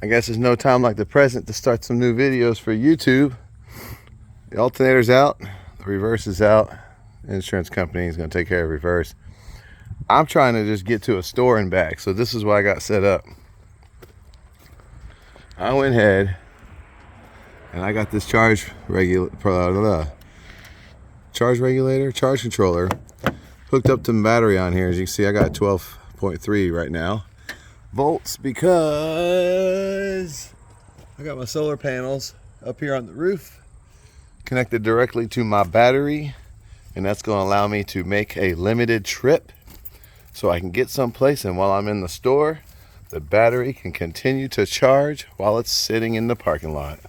I guess there's no time like the present to start some new videos for YouTube. The alternator's out, the reverse is out. The insurance company is going to take care of reverse. I'm trying to just get to a store and back, so this is what I got set up. I went ahead and I got this charge controller hooked up to the battery on here. As you can see, I got 12.3 right now volts because I got my solar panels up here on the roof connected directly to my battery, and that's going to allow me to make a limited trip so I can get someplace, and while I'm in the store the battery can continue to charge while it's sitting in the parking lot.